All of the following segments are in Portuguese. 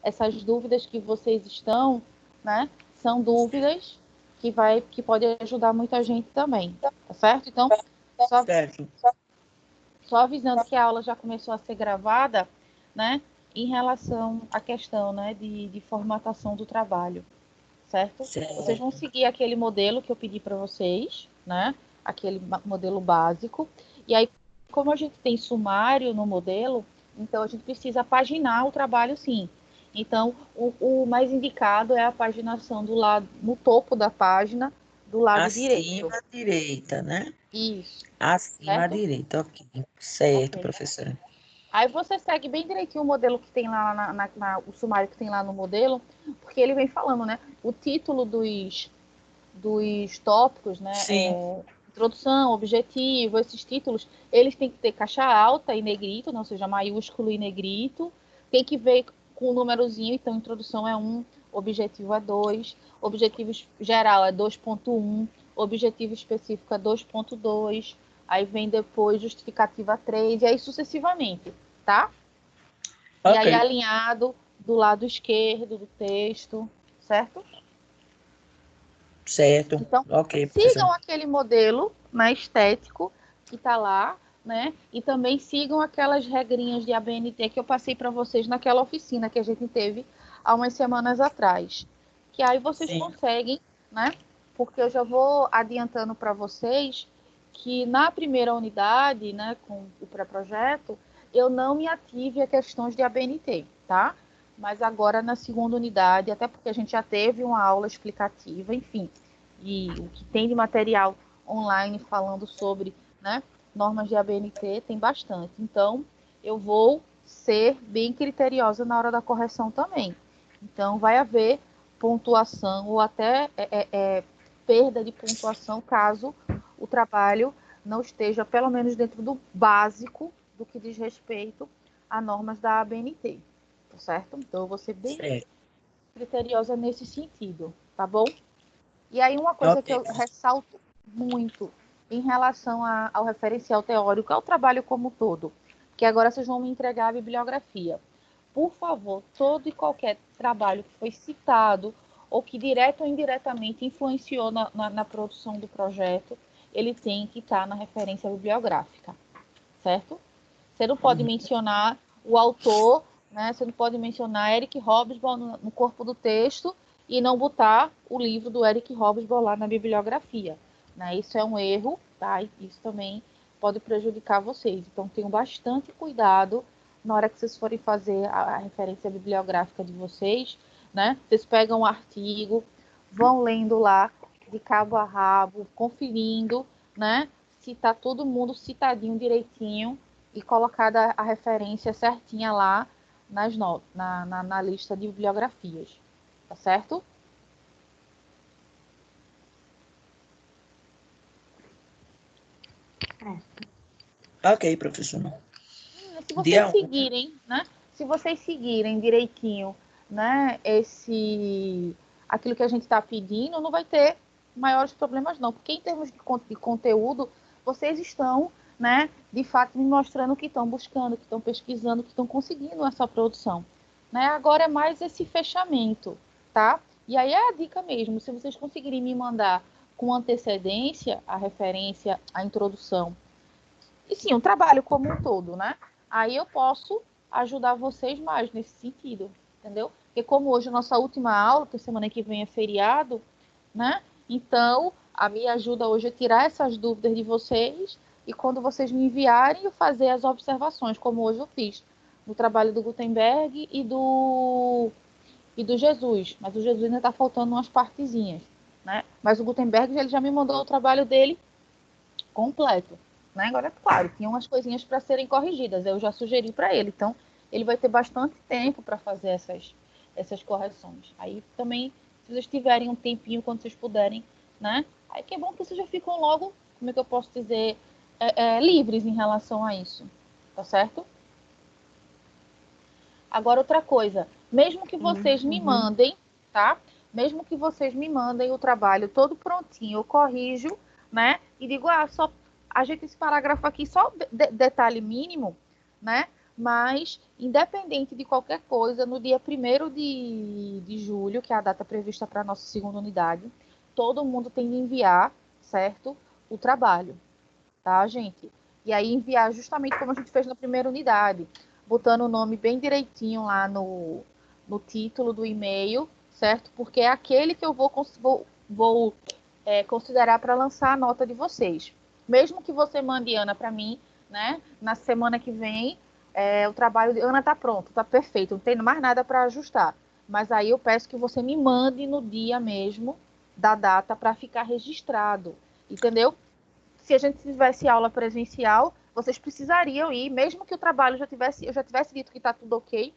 essas dúvidas que vocês estão, né, são dúvidas que podem ajudar muita gente também, tá certo? Então, só avisando que a aula já começou a ser gravada, né, em relação à questão, né, de formatação do trabalho, certo? Vocês vão seguir aquele modelo que eu pedi para vocês, né, aquele modelo básico, e aí, como a gente tem sumário no modelo, então a gente precisa paginar o trabalho, sim. Então, o mais indicado é a paginação do lado, no topo da página, do lado direito. Acima à direita, né? Isso. Acima à Certo? direita, ok. Certo, Ok. professora. Aí você segue bem direitinho o modelo que tem lá, o sumário que tem lá no modelo, porque ele vem falando, né? O título dos tópicos, né? Sim. Introdução, objetivo, esses títulos, eles têm que ter caixa alta e negrito, não seja maiúsculo e negrito. Tem que ver com o númerozinho, então introdução é 1, objetivo é 2, objetivo geral é 2.1, objetivo específico é 2.2, aí vem depois justificativa 3, e aí sucessivamente, tá? E aí alinhado do lado esquerdo do texto, certo? Certo. Então, Ok, sigam professora. aquele modelo, né, estético que está lá, né? E também sigam aquelas regrinhas de ABNT que eu passei para vocês naquela oficina que a gente teve há umas semanas atrás. Que aí vocês conseguem, né? Porque eu já vou adiantando para vocês que na primeira unidade, né, com o pré-projeto, eu não me ative a questões de ABNT, tá? Mas agora na segunda unidade, até porque a gente já teve uma aula explicativa, enfim, e o que tem de material online falando sobre, né, normas de ABNT tem bastante. Então, eu vou ser bem criteriosa na hora da correção também. Então, vai haver pontuação ou até perda de pontuação caso o trabalho não esteja, pelo menos, dentro do básico do que diz respeito a normas da ABNT, tá certo? Então, eu vou ser bem criteriosa nesse sentido, tá bom? E aí uma coisa que eu ressalto muito em relação ao referencial teórico é o trabalho como um todo, que agora vocês vão me entregar a bibliografia. Por favor, todo e qualquer trabalho que foi citado ou que direto ou indiretamente influenciou na produção do projeto, ele tem que estar na referência bibliográfica, certo? Você não pode mencionar o autor, né? Você não pode mencionar Eric Hobsbawm no corpo do texto e não botar o livro do Eric Hobsbawm lá na bibliografia, né? Isso é um erro, tá? E isso também pode prejudicar vocês. Então, tenham bastante cuidado na hora que vocês forem fazer a referência bibliográfica de vocês, né? Vocês pegam o artigo, vão lendo lá de cabo a rabo, conferindo, né? Se tá todo mundo citadinho direitinho e colocada a referência certinha lá na lista de bibliografias, tá certo? Ok, professora. Se vocês seguirem, né? Se vocês seguirem direitinho, né? Aquilo que a gente está pedindo, não vai ter maiores problemas não, porque em termos de conteúdo, vocês estão, né? De fato, me mostrando que estão buscando, que estão pesquisando, que estão conseguindo essa produção, né? Agora é mais esse fechamento, tá? E aí é a dica mesmo, se vocês conseguirem me mandar com antecedência a referência, a introdução e sim, o trabalho como um todo, né? Aí eu posso ajudar vocês mais nesse sentido, entendeu? Porque como hoje a nossa última aula, que semana que vem é feriado, né? Então, a minha ajuda hoje é tirar essas dúvidas de vocês e quando vocês me enviarem, eu fazer as observações, como hoje eu fiz no trabalho do Gutenberg e do Jesus. Mas o Jesus ainda está faltando umas partezinhas, né? Mas o Gutenberg ele já me mandou o trabalho dele completo. Né? Agora, claro, tinha umas coisinhas para serem corrigidas, eu já sugeri para ele, então ele vai ter bastante tempo para fazer essas correções. Aí também, se vocês tiverem um tempinho, quando vocês puderem, né? Aí que é bom que vocês já ficam logo, como é que eu posso dizer, livres em relação a isso, tá certo? Agora, outra coisa, mesmo que vocês me mandem, tá? Mesmo que vocês me mandem o trabalho todo prontinho, eu corrijo, né? E digo, só ajeita esse parágrafo aqui, só detalhe mínimo, né? Mas, independente de qualquer coisa, no dia 1º de julho, que é a data prevista para a nossa segunda unidade, todo mundo tem de enviar, certo? O trabalho, tá, gente? E aí enviar justamente como a gente fez na primeira unidade, botando o nome bem direitinho lá no título do e-mail, certo? Porque é aquele que eu vou considerar para lançar a nota de vocês. Mesmo que você mande, Ana, para mim, né? Na semana que vem, o trabalho de Ana está pronto, está perfeito, não tem mais nada para ajustar. Mas aí eu peço que você me mande no dia mesmo da data para ficar registrado, entendeu? Se a gente tivesse aula presencial, vocês precisariam ir, mesmo que o trabalho eu já tivesse dito que está tudo ok,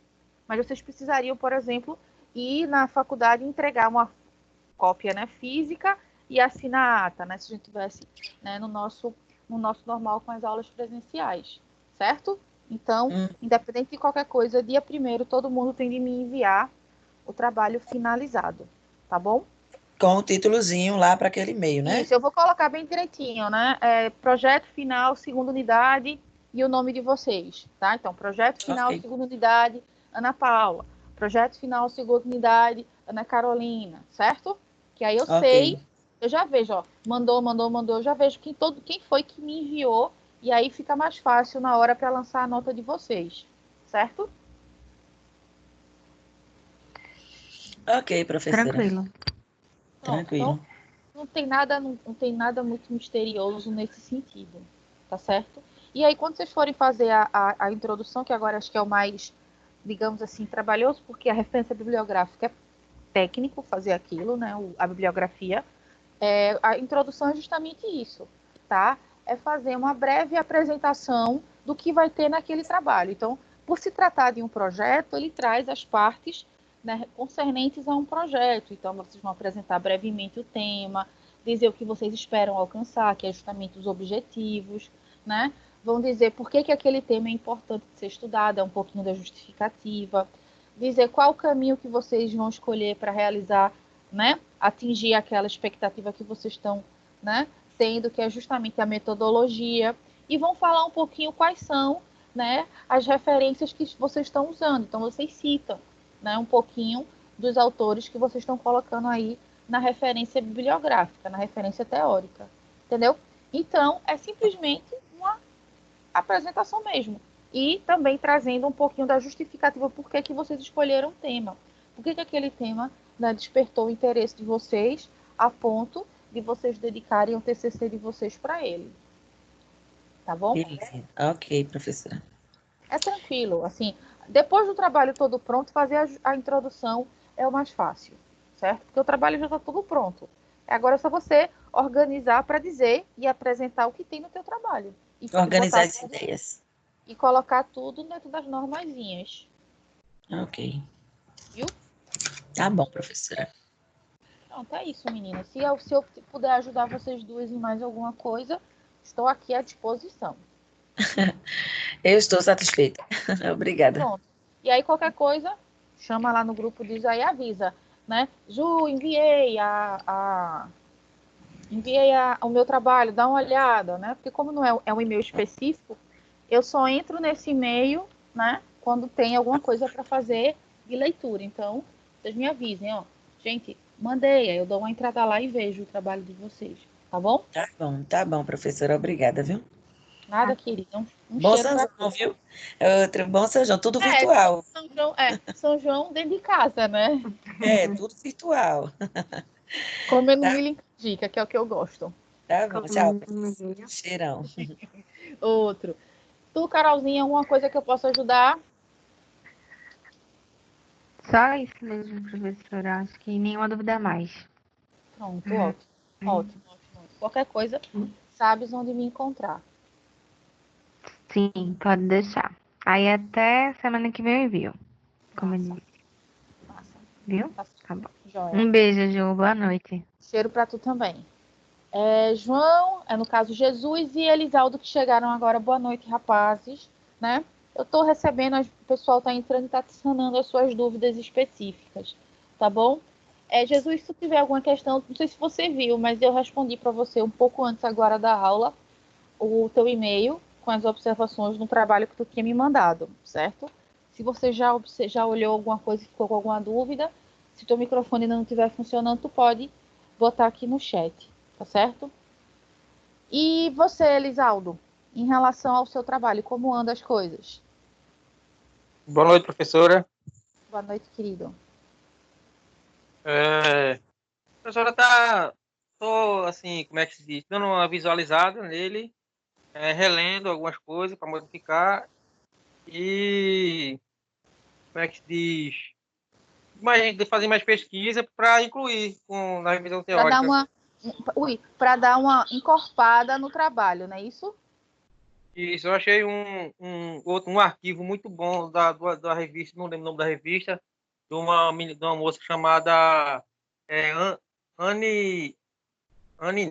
mas vocês precisariam, por exemplo, ir na faculdade e entregar uma cópia, né, física e assinar a ata, né, se a gente tivesse, né, no nosso normal com as aulas presenciais, certo? Então, independente de qualquer coisa, dia 1º todo mundo tem de me enviar o trabalho finalizado, tá bom? Com o títulozinho lá para aquele e-mail, né? Isso, eu vou colocar bem direitinho, né? Projeto final, segunda unidade e o nome de vocês, tá? Então, projeto final, Ok, segunda unidade, Ana Paula. Projeto final, segunda unidade, Ana Carolina, certo? Que aí eu ok. sei, eu já vejo, ó, mandou, eu já vejo quem foi que me enviou, e aí fica mais fácil na hora para lançar a nota de vocês, certo? Ok, professora. Tranquilo. Pronto, então Tranquilo. não tem nada muito misterioso nesse sentido, tá certo? E aí, quando vocês forem fazer a introdução, que agora acho que é o mais, digamos assim, trabalhoso, porque a referência bibliográfica é técnico fazer aquilo, né? A bibliografia. A introdução é justamente isso, tá? É fazer uma breve apresentação do que vai ter naquele trabalho. Então, por se tratar de um projeto, ele traz as partes, né, concernentes a um projeto. Então, vocês vão apresentar brevemente o tema, dizer o que vocês esperam alcançar, que é justamente os objetivos, né? Vão dizer por que aquele tema é importante ser estudado, é um pouquinho da justificativa, dizer qual o caminho que vocês vão escolher para realizar, né, atingir aquela expectativa que vocês estão, né, tendo, que é justamente a metodologia, e vão falar um pouquinho quais são, né, as referências que vocês estão usando. Então, vocês citam, né, um pouquinho dos autores que vocês estão colocando aí na referência bibliográfica, na referência teórica, entendeu? Então, é simplesmente uma apresentação mesmo. E também trazendo um pouquinho da justificativa por que vocês escolheram o tema. Por que aquele tema, né, despertou o interesse de vocês a ponto de vocês dedicarem o TCC de vocês para ele. Tá bom? Beleza. Ok, professora. É tranquilo. Assim, depois do trabalho todo pronto, fazer a introdução é o mais fácil, certo? Porque o trabalho já está tudo pronto. Agora é só você organizar para dizer e apresentar o que tem no teu trabalho. E Organizar botar as tudo ideias. e colocar tudo dentro das normazinhas, Ok. viu? Tá bom, professora. Pronto, é isso, menina. Se eu puder ajudar vocês duas em mais alguma coisa, estou aqui à disposição. Eu estou satisfeita. Obrigada. Pronto. E aí, qualquer coisa, chama lá no grupo, diz aí, avisa, né? Ju, o meu trabalho, dá uma olhada, né? Porque como não é um e-mail específico, eu só entro nesse e-mail, né? Quando tem alguma coisa para fazer de leitura. Então, vocês me avisem, ó. Gente, mandei, aí eu dou uma entrada lá e vejo o trabalho de vocês, tá bom? Tá bom, professora. Obrigada, viu? Nada, querida. Um Bom cheiro São para João, todos. viu? Outro bom São João, tudo É, virtual. São João dentro de casa, né? É, tudo virtual. Comendo Tá, milho em canjica, que é o que eu gosto. tá bom, tchau. Comigo. Cheirão. Outro. Tu, Carolzinha, alguma coisa que eu possa ajudar? Só isso mesmo, professora. Acho que nenhuma dúvida a mais. Pronto, ótimo. Ótimo, ótimo. Qualquer coisa, sabes onde me encontrar. Sim, pode deixar. Aí até semana que vem eu envio. Como eu Massa, disse, massa. viu? Tá Tá bom. joia. Um beijo, Ju. Boa noite. Cheiro para tu também. João, no caso Jesus e Elisaldo que chegaram agora. Boa noite, rapazes, né? Eu estou recebendo, o pessoal está entrando e está sanando as suas dúvidas específicas, tá bom? Jesus, se tu tiver alguma questão, não sei se você viu, mas eu respondi para você um pouco antes agora da aula, o teu e-mail, com as observações no trabalho que tu tinha me mandado, certo? Se você já olhou alguma coisa e ficou com alguma dúvida, se teu microfone não estiver funcionando, tu pode botar aqui no chat, tá certo? E você, Elisaldo, em relação ao seu trabalho, como andam as coisas? Boa noite, professora. Boa noite, querido. Professora, tô assim, como é que se diz? Dando uma visualizada nele, relendo algumas coisas para modificar e, como é que se diz? Fazer mais pesquisa para incluir na revisão Para dar teórica. para dar uma encorpada no trabalho, não é isso? Isso, eu achei um arquivo muito bom da revista, não lembro o nome da revista, de uma moça chamada Anne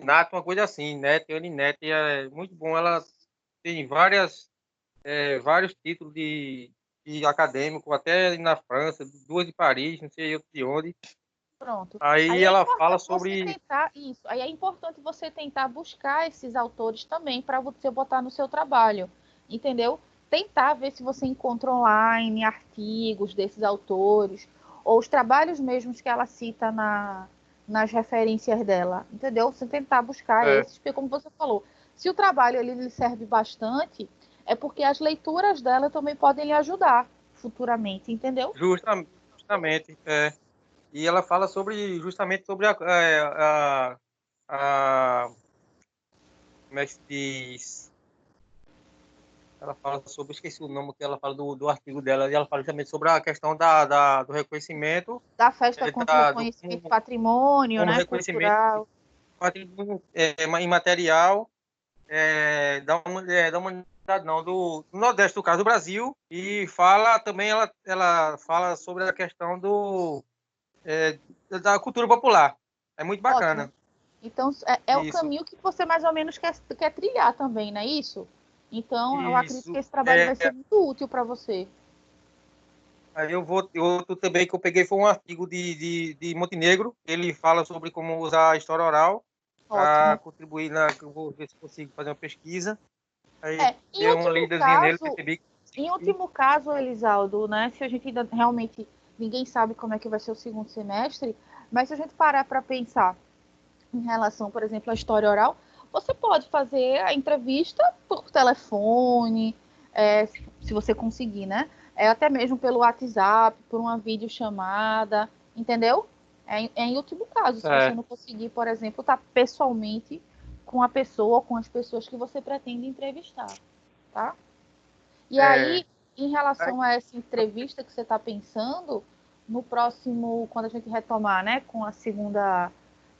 Nato, uma coisa assim, Anne Net, é muito bom. Ela tem vários títulos de acadêmico, até na França, duas de Paris, não sei de onde. Pronto. Aí é ela fala importante você sobre... tentar isso. Aí é importante você tentar buscar esses autores também para você botar no seu trabalho, entendeu? Tentar ver se você encontra online artigos desses autores ou os trabalhos mesmos que ela cita nas referências dela, entendeu? Você tentar buscar esses, porque como você falou, se o trabalho ele lhe serve bastante, é porque as leituras dela também podem lhe ajudar futuramente, entendeu? Justamente, e ela fala justamente sobre como é que se diz? Ela fala sobre, esqueci o nome que ela fala do artigo dela, e ela fala também sobre a questão do reconhecimento, Da festa contra o reconhecimento patrimônio, como né, reconhecimento cultural. patrimônio imaterial da humanidade, não, do Nordeste, do caso do Brasil, e fala também, ela fala sobre a questão da cultura popular. É muito bacana. Ótimo. Então, é o caminho que você mais ou menos quer trilhar também, não é isso? Então, eu acredito que esse trabalho vai ser muito útil para você. Aí outro também que eu peguei foi um artigo de Montenegro. Ele fala sobre como usar a história oral para contribuir eu vou ver se consigo fazer uma pesquisa. Aí dei uma lidazinha nele, percebi que... Em último caso, Elisaldo, né? Se a gente ainda realmente ninguém sabe como é que vai ser o segundo semestre, mas se a gente parar para pensar em relação, por exemplo, à história oral, você pode fazer a entrevista por telefone, se você conseguir, né? Até mesmo pelo WhatsApp, por uma videochamada, entendeu? Em último caso, se você não conseguir, por exemplo, estar pessoalmente com a pessoa ou com as pessoas que você pretende entrevistar, tá? E aí, em relação a essa entrevista que você está pensando, no próximo, quando a gente retomar, né, com a segunda,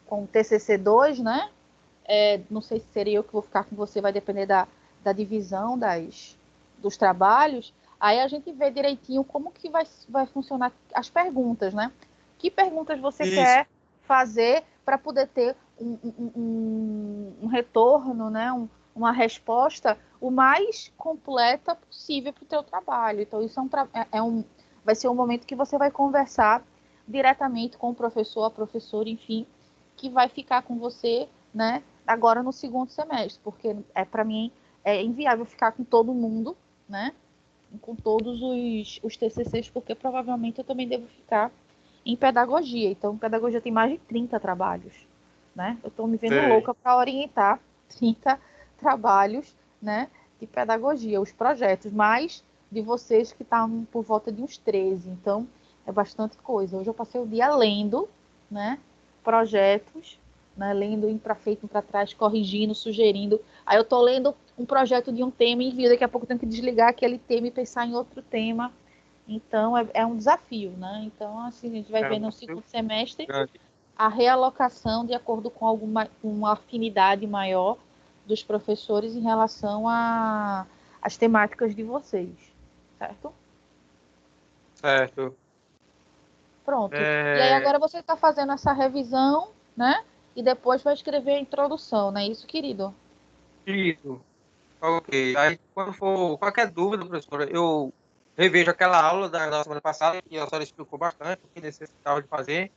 com o TCC2, né? Não sei se seria eu que vou ficar com você, vai depender da divisão dos trabalhos. Aí a gente vê direitinho como que vai funcionar as perguntas, né? Que perguntas você quer fazer para poder ter um retorno, né? Uma resposta o mais completa possível para o teu trabalho. Então, isso vai ser um momento que você vai conversar diretamente com o professor, a professora, enfim, que vai ficar com você, né, agora no segundo semestre, porque para mim é inviável ficar com todo mundo, né, com todos os TCCs, porque provavelmente eu também devo ficar em pedagogia. Então, pedagogia tem mais de 30 trabalhos, né? Eu estou me vendo louca para orientar 30 trabalhos, né, de pedagogia, os projetos, mais de vocês que estão por volta de uns 13. Então, é bastante coisa. Hoje eu passei o dia lendo, né, projetos, né, lendo, indo para frente, indo para trás, corrigindo, sugerindo. Aí eu estou lendo um projeto de um tema e envio, daqui a pouco eu tenho que desligar aquele tema e pensar em outro tema. Então, é um desafio, né? Então, assim, a gente vai ver no segundo semestre a realocação de acordo com uma afinidade maior dos professores em relação às temáticas de vocês, certo? Certo. Pronto. E aí agora você está fazendo essa revisão, né? E depois vai escrever a introdução, não é isso, querido? Isso. Ok. Aí, quando for qualquer dúvida, professora, eu revejo aquela aula da semana passada, que a senhora explicou bastante o que necessitava de fazer.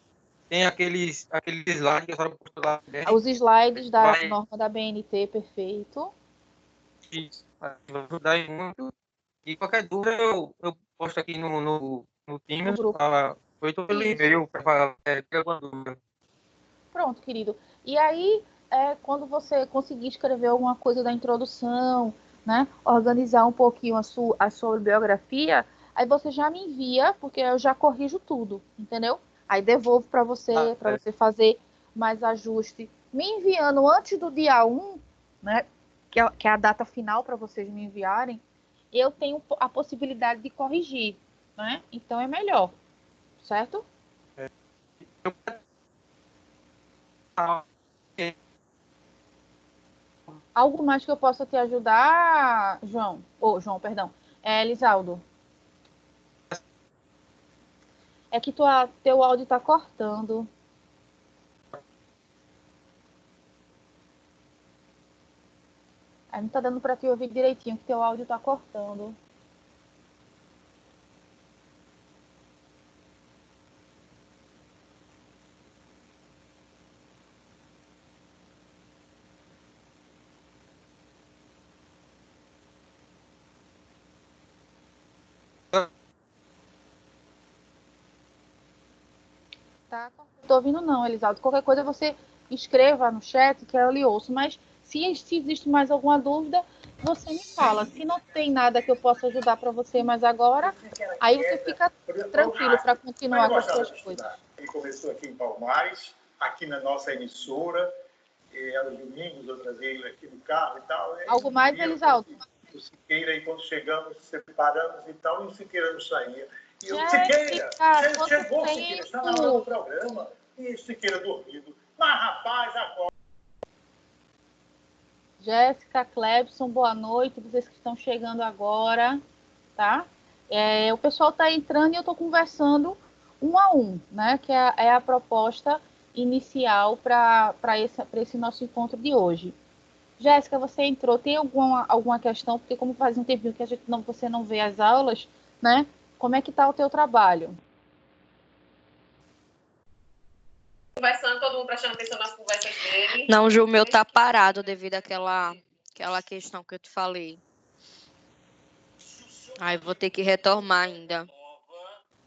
Tem aqueles slides que a senhora postou lá também. Os slides da norma da BNT, perfeito. Isso. Vai ajudar aí muito. E qualquer dúvida eu posto aqui no No Teams, grupo. ou então pelo e-mail para ter alguma dúvida. Pronto, querido. E aí, quando você conseguir escrever alguma coisa da introdução, né, organizar um pouquinho a sua biografia, aí você já me envia, porque eu já corrijo tudo, entendeu? Aí devolvo para você fazer mais ajuste. Me enviando antes do dia 1, né, que é a data final para vocês me enviarem, eu tenho a possibilidade de corrigir, né? Então é melhor, certo? Algo mais que eu possa te ajudar, João? João, perdão. Lisaldo. É que teu áudio tá cortando. Aí não tá dando para te ouvir direitinho, que teu áudio tá cortando. Tá? Não tô ouvindo não, Elisaldo. Qualquer coisa você escreva no chat que eu lhe ouço. Mas se existe mais alguma dúvida, você me fala. Se não tem nada que eu possa ajudar para você mais agora, aí você fica tranquilo para continuar com as suas coisas. Ele começou aqui em Palmares, aqui na nossa emissora. Aos domingos eu trazia ele aqui no carro e tal. Algo mais, Elisaldo? O Siqueira, e quando chegamos, separamos e tal, e o Siqueira não saía. E eu, Jéssica, Siqueira, chegou, Siqueira, está na hora do programa. E o Siqueira dormindo. Mas, rapaz, agora... Jéssica, Clebson, boa noite. Vocês que estão chegando agora, tá? O pessoal está entrando e eu estou conversando um a um, né? Que é a proposta inicial para esse nosso encontro de hoje. Jéssica, você entrou, tem alguma questão? Porque como faz um tempinho que você não vê as aulas, né? Como é que está o teu trabalho? Conversando, todo mundo prestando atenção nas conversas dele. Não, Ju, o meu tá parado devido àquela questão que eu te falei. Aí vou ter que retomar ainda.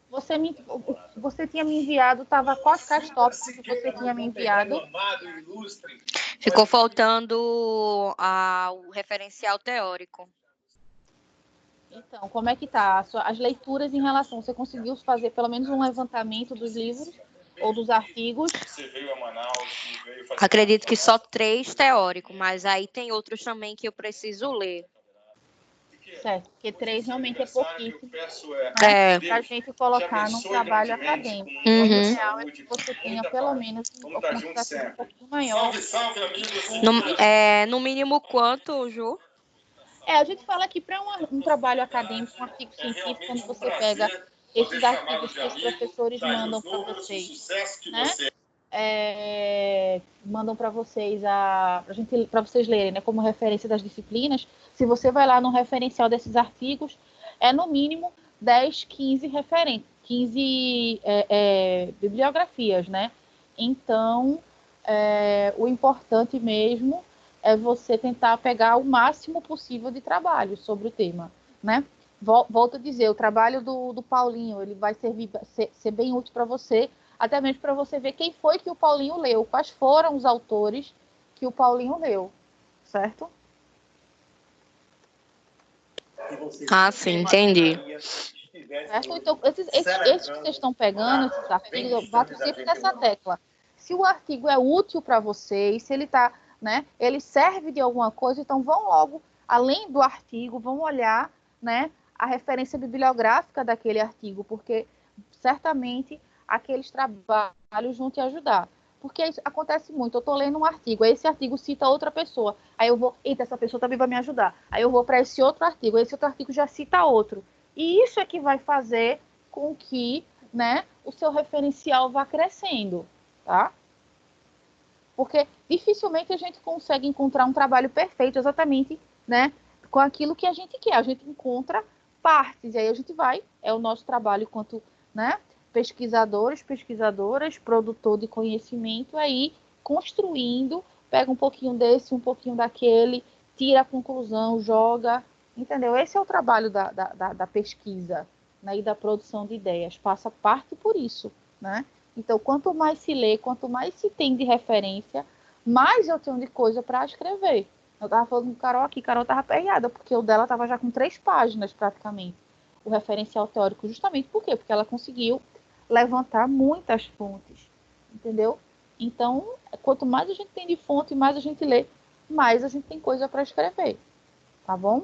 Você tinha me enviado, quais tópicos que você tinha me enviado? Ficou faltando o referencial teórico. Então, como é que tá? As leituras em relação, você conseguiu fazer pelo menos um levantamento dos livros ou dos artigos? Acredito que só 3 teóricos, mas aí tem outros também que eu preciso ler. Certo, porque 3 realmente é pouquíssimo para a gente colocar num trabalho acadêmico. Uhum. O ideal é que você tenha pelo menos uma quantidade um pouquinho maior. No mínimo quanto, Ju? A gente fala aqui para um trabalho acadêmico, um artigo científico, quando você pega esses artigos que os professores mandam para vocês, né? Mandam para vocês para vocês lerem, né, como referência das disciplinas. Se você vai lá no referencial desses artigos, no mínimo 10, 15 bibliografias, né? Então, o importante mesmo é você tentar pegar o máximo possível de trabalho sobre o tema, né? Volto a dizer, o trabalho do Paulinho, ele vai ser bem útil para você, até mesmo para você ver quem foi que o Paulinho leu, quais foram os autores que o Paulinho leu, certo? Sim, entendi. Certo? Então, esses que vocês estão pegando, esses artigos, eu bato sempre nessa tecla. Se o artigo é útil para vocês, se ele está, né, ele serve de alguma coisa, então vão logo, além do artigo, vão olhar, né, a referência bibliográfica daquele artigo, porque certamente aqueles trabalhos vão te ajudar. Porque isso acontece muito. Eu estou lendo um artigo, aí esse artigo cita outra pessoa. Aí eu vou, eita, essa pessoa também vai me ajudar. Aí eu vou para esse outro artigo, esse outro artigo já cita outro. E isso é que vai fazer com que, né, o seu referencial vá crescendo, tá? Porque dificilmente a gente consegue encontrar um trabalho perfeito exatamente, né, com aquilo que a gente quer. A gente encontra partes, e aí a gente vai, é o nosso trabalho enquanto, né, pesquisadores, pesquisadoras, produtor de conhecimento, aí construindo, pega um pouquinho desse, um pouquinho daquele, tira a conclusão, joga, entendeu? Esse é o trabalho da pesquisa, né, e da produção de ideias, passa parte por isso, né? Então, quanto mais se lê, quanto mais se tem de referência, mais eu tenho de coisa para escrever. Eu estava falando com Carol aqui, Carol estava aperreada, porque o dela estava já com 3 páginas praticamente, o referencial teórico, justamente por quê? Porque ela conseguiu levantar muitas fontes, entendeu? Então, quanto mais a gente tem de fonte, mais a gente lê, mais a gente tem coisa para escrever, tá bom?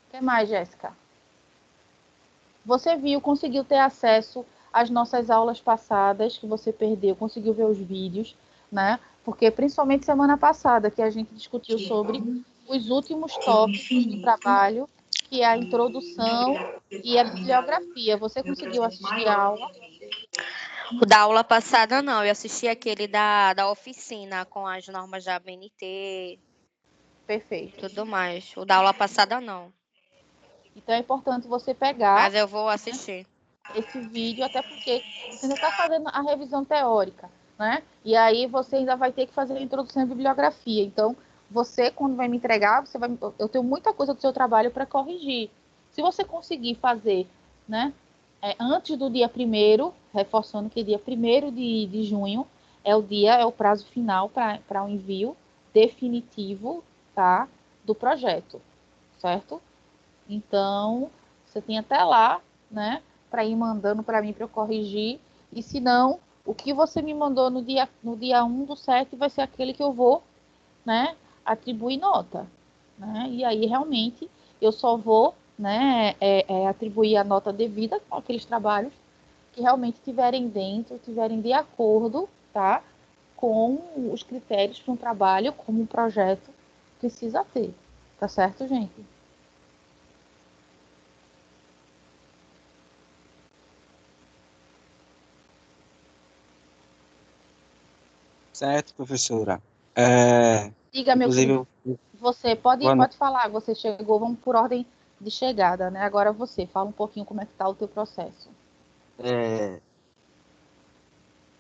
O que mais, Jéssica? Você viu, conseguiu ter acesso às nossas aulas passadas que você perdeu, conseguiu ver os vídeos, né? Porque principalmente semana passada que a gente discutiu sobre os últimos tópicos do trabalho, que é a introdução e a bibliografia. Você conseguiu assistir a aula? O da aula passada, não. Eu assisti aquele da oficina com as normas da ABNT, Perfeito. tudo mais. O da aula passada, não. Então é importante você pegar Mas eu vou assistir. esse vídeo, até porque você ainda está fazendo a revisão teórica, né? E aí você ainda vai ter que fazer a introdução à bibliografia. Então, você, quando vai me entregar, eu tenho muita coisa do seu trabalho para corrigir. Se você conseguir fazer, né, antes do dia 1º, reforçando que dia 1º de junho é o prazo final para o envio definitivo, tá, do projeto, certo? Então, você tem até lá, né, para ir mandando para mim para eu corrigir. E se não, o que você me mandou no dia 1/7 vai ser aquele que eu vou, né, atribuir nota, né? E aí realmente eu só vou, né, atribuir a nota devida com aqueles trabalhos que realmente tiverem de acordo, tá, com os critérios para um trabalho, como um projeto precisa ter, tá certo, gente? Certo, professora. Diga, meu Inclusive, querido. Você pode boa noite. falar, você chegou, vamos por ordem de chegada, né? Agora você, fala um pouquinho como é que tá o teu processo.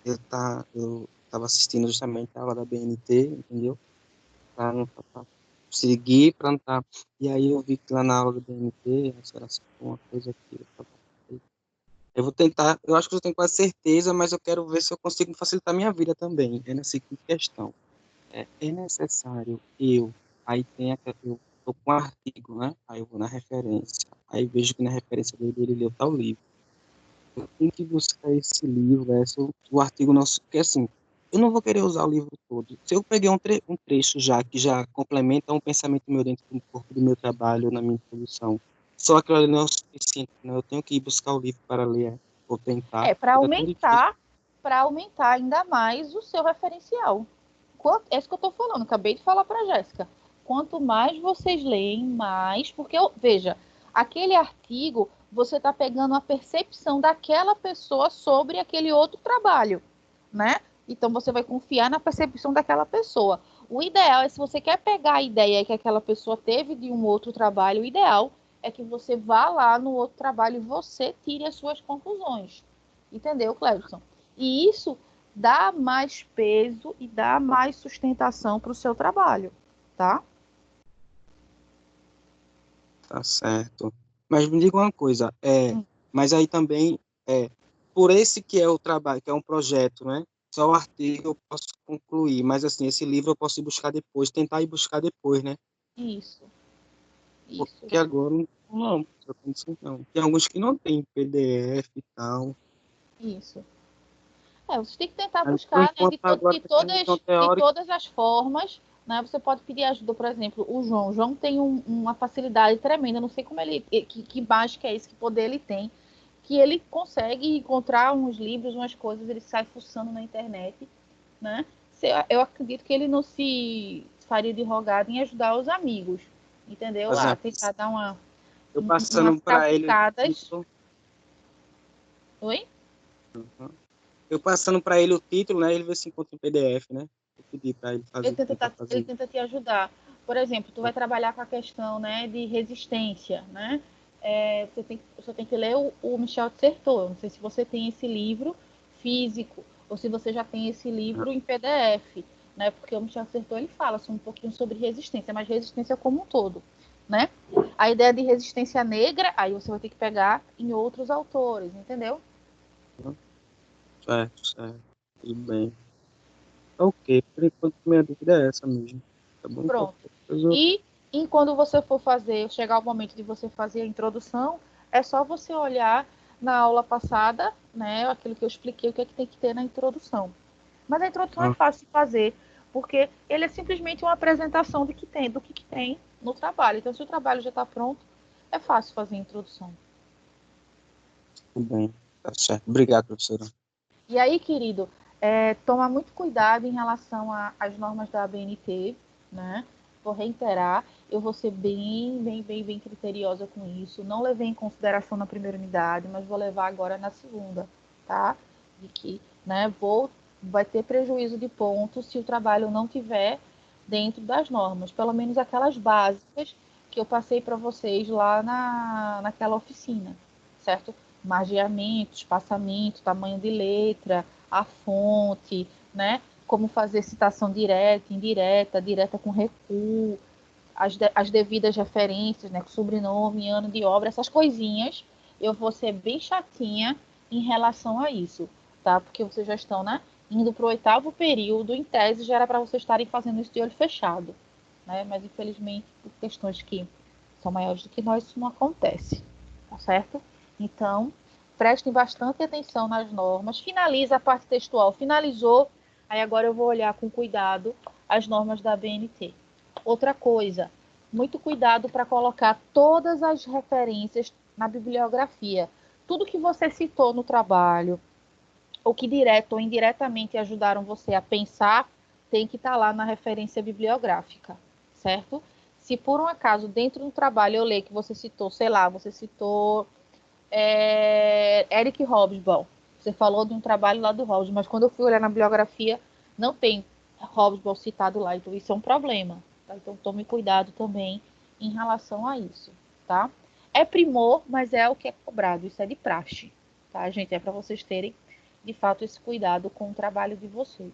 Eu estava assistindo justamente a aula da BNT, entendeu? Para não seguir, para não estar. E aí eu vi que lá na aula da BNT, era uma coisa que eu vou tentar, eu acho que eu tenho quase certeza, mas eu quero ver se eu consigo facilitar a minha vida também. É na seguinte questão. É necessário aí eu estou com um artigo, né? Aí eu vou na referência, aí vejo que na referência dele ele leu tal livro. Eu tenho que buscar esse livro, o artigo nosso, porque assim, eu não vou querer usar o livro todo. Se eu peguei um trecho já que já complementa um pensamento meu dentro do corpo do meu trabalho, na minha introdução, só aquilo ali não é o suficiente, né? Eu tenho que ir buscar o livro para ler, ou tentar. Para Porque é tão difícil. aumentar ainda mais o seu referencial. É isso que eu estou falando, acabei de falar para a Jéssica. Quanto mais vocês leem, mais, porque veja, aquele artigo, você está pegando a percepção daquela pessoa sobre aquele outro trabalho, né? Então você vai confiar na percepção daquela pessoa. O ideal é, se você quer pegar a ideia que aquela pessoa teve de um outro trabalho, o ideal é que você vá lá no outro trabalho e você tire as suas conclusões. Entendeu, Clebson? E isso dá mais peso e dá mais sustentação para o seu trabalho, tá? Tá certo. Mas me diga uma coisa, Hum. mas aí também, por esse que é o trabalho, que é um projeto, né? Só o artigo eu posso concluir, mas assim, esse livro eu posso ir buscar depois, tentar ir buscar depois, né? Isso. Porque agora não, não. Tem alguns que não tem PDF e tal. Isso. Você tem que tentar Mas, por buscar, né, enquanto, agora tá sendo questão de teórica. todas as formas, né? Você pode pedir ajuda, por exemplo, o João. O João tem uma facilidade tremenda, não sei como que mágica é esse, que poder ele tem, que ele consegue encontrar uns livros, umas coisas, ele sai fuçando na internet, né? Eu acredito que ele não se faria de rogado em ajudar os amigos, entendeu? Por exemplo, Tentar dar eu umas passando para ele o cavucadas. título, Oi? eu passando para ele o título, né? Ele vê se encontra em PDF, né? Eu pedi para ele fazer, tentar fazer Ele isso. tenta te ajudar. Por exemplo, tu vai trabalhar com a questão, né, de resistência, né? você tem que ler o Michel de Certeau. Eu não sei se você tem esse livro físico ou se você já tem esse livro em PDF, né? Porque o Michel de Certeau ele fala um pouquinho sobre resistência, mas resistência como um todo, né? A ideia de resistência negra, aí você vai ter que pegar em outros autores, entendeu? Certo. Tudo bem. Ok, por enquanto minha dúvida é essa mesmo. Tá bom? Pronto. Depois eu- E quando você for chegar o momento de você fazer a introdução, é só você olhar na aula passada, né, aquilo que eu expliquei, o que é que tem que ter na introdução. Mas a introdução é fácil de fazer, porque ele é simplesmente uma apresentação do que tem no trabalho. Então, se o trabalho já está pronto, é fácil fazer a introdução. Tudo bem, tá certo. Obrigado, professora. E aí, querido, toma muito cuidado em relação às normas da ABNT, né? Vou reiterar, eu vou ser bem criteriosa com isso. Não levei em consideração na primeira unidade, mas vou levar agora na segunda, tá? De que, né, vai ter prejuízo de pontos se o trabalho não tiver dentro das normas, pelo menos aquelas básicas que eu passei para vocês lá naquela oficina, certo? Margeamento, espaçamento, tamanho de letra, a fonte, né? Como fazer citação direta, indireta, direta com recuo, as devidas referências, né? Sobrenome, ano de obra, essas coisinhas. Eu vou ser bem chatinha em relação a isso, tá? Porque vocês já estão, né? Indo para o 8º período, em tese já era para vocês estarem fazendo isso de olho fechado, né? Mas infelizmente, por questões que são maiores do que nós, isso não acontece, tá certo? Então, prestem bastante atenção nas normas. Finaliza a parte textual. Finalizou, aí agora eu vou olhar com cuidado as normas da BNT. Outra coisa, muito cuidado para colocar todas as referências na bibliografia. Tudo que você citou no trabalho, ou que direto ou indiretamente ajudaram você a pensar, tem que estar lá na referência bibliográfica, certo? Se por um acaso dentro do trabalho eu ler que você citou, sei lá, você citou Eric Hobsbawm, você falou de um trabalho lá do Hobsbawm, mas quando eu fui olhar na bibliografia, não tem Hobsbawm citado lá, então isso é um problema, tá? Então tome cuidado também em relação a isso, tá? É primor, mas é o que é cobrado, isso é de praxe, tá, gente? É para vocês terem, de fato, esse cuidado com o trabalho de vocês,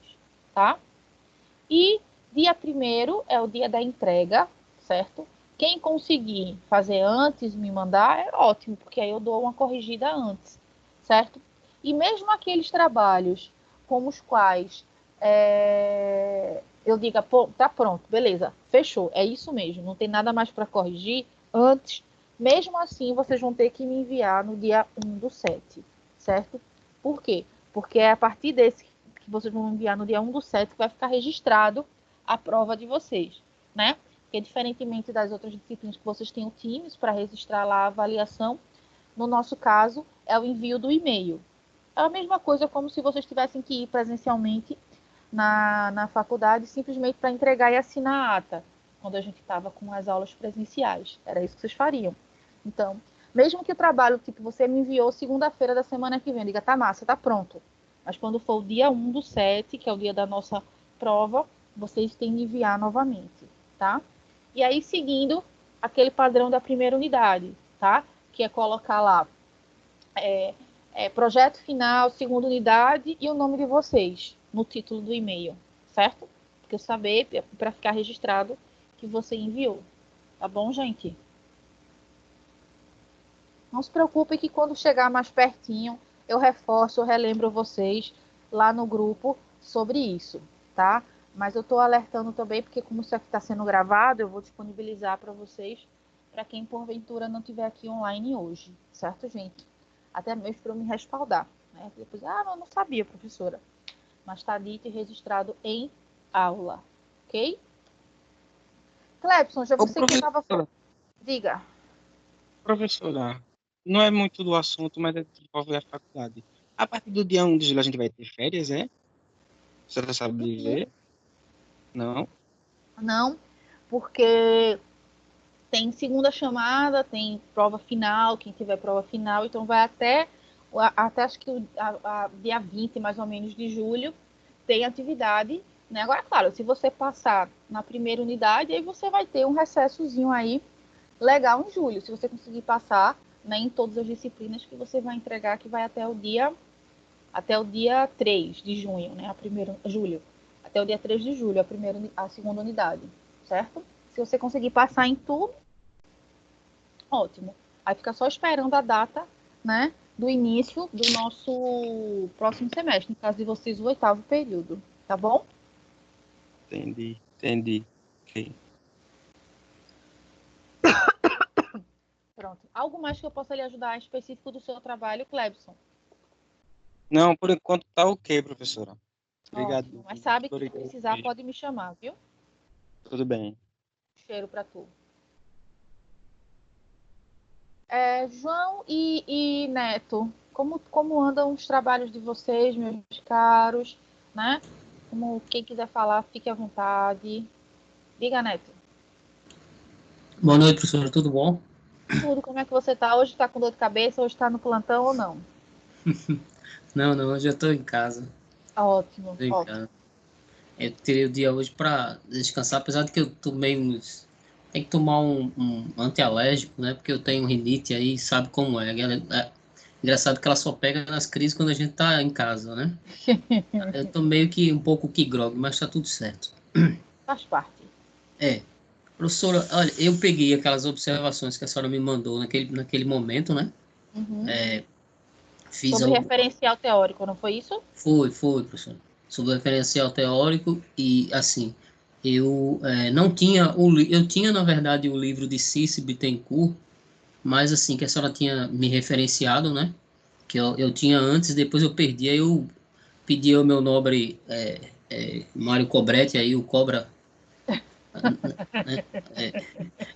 tá? E dia 1º é o dia da entrega, certo? Quem conseguir fazer antes, me mandar, é ótimo, porque aí eu dou uma corrigida antes, certo? E mesmo aqueles trabalhos com os quais eu diga, pô, tá pronto, beleza, fechou, é isso mesmo, não tem nada mais para corrigir antes, mesmo assim vocês vão ter que me enviar no dia 1/7, certo? Por quê? Porque é a partir desse que vocês vão enviar no dia 1/7 que vai ficar registrado a prova de vocês, né? Porque diferentemente das outras disciplinas que vocês têm times para registrar lá a avaliação, no nosso caso é o envio do e-mail. É a mesma coisa como se vocês tivessem que ir presencialmente na faculdade simplesmente para entregar e assinar a ata, quando a gente estava com as aulas presenciais. Era isso que vocês fariam. Então, mesmo que o trabalho, tipo, você me enviou segunda-feira da semana que vem, diga, tá massa, tá pronto. Mas quando for o dia 1/7, que é o dia da nossa prova, vocês têm de enviar novamente, tá? E aí, seguindo aquele padrão da primeira unidade, tá? Que é colocar lá projeto final, segunda unidade e o nome de vocês no título do e-mail, certo? Porque eu saber, para ficar registrado, que você enviou. Tá bom, gente? Não se preocupe que quando chegar mais pertinho, eu reforço, eu relembro vocês lá no grupo sobre isso, tá? Mas eu estou alertando também, porque como isso aqui está sendo gravado, eu vou disponibilizar para vocês, para quem porventura não estiver aqui online hoje, certo, gente? Até mesmo para eu me respaldar, né? Depois, não sabia, professora. Mas está dito e registrado em aula, ok? Clepson, já você que estava... Diga. Professora, não é muito do assunto, mas é que envolve a faculdade. A partir do dia 1 de julho a gente vai ter férias, é? Você sabe dizer? Não? Não, porque tem segunda chamada, tem prova final, quem tiver prova final, então vai até acho que dia 20, mais ou menos, de julho, tem atividade, né? Agora, claro, se você passar na primeira unidade, aí você vai ter um recessozinho aí legal em julho, se você conseguir passar, né, em todas as disciplinas que você vai entregar, que vai até o dia 3 de junho, né, julho. Até o dia 3 de julho, a segunda unidade, certo? Se você conseguir passar em tudo, ótimo. Aí fica só esperando a data, né, do início do nosso próximo semestre, no caso de vocês, o 8º período, tá bom? Entendi. Ok. Pronto. Algo mais que eu possa lhe ajudar específico do seu trabalho, Clebson? Não, por enquanto tá ok, professora. Obrigado. Ótimo. Mas sabe que se Obrigado. precisar, pode me chamar, viu? Tudo bem. Cheiro pra tu. João e Neto, como andam os trabalhos de vocês, meus caros, né? Quem quiser falar, fique à vontade. Diga, Neto. Boa noite, professora. Tudo bom? Tudo, como é que você tá? Hoje tá com dor de cabeça, hoje tá no plantão ou não? Não, hoje eu estou em casa. Ótimo, Tô em ótimo. casa. Eu tirei o dia hoje para descansar, apesar de que eu tomei tem que tomar um antialérgico, né? Porque eu tenho rinite aí, sabe como é. Engraçado que ela só pega nas crises quando a gente tá em casa, né? Eu tô meio que um pouco que grog, mas tá tudo certo. Faz parte. Professora, olha, eu peguei aquelas observações que a senhora me mandou naquele momento, né? Uhum. Fiz Sobre referencial teórico, não foi isso? Foi, professor. Sobre o referencial teórico e, assim, eu não tinha... Eu tinha, na verdade, o livro de Cícero Bittencourt, mas, assim, que a senhora tinha me referenciado, né? Que eu tinha antes, depois eu perdi, aí eu pedi ao meu nobre Mário Cobretti, aí o Cobra... né,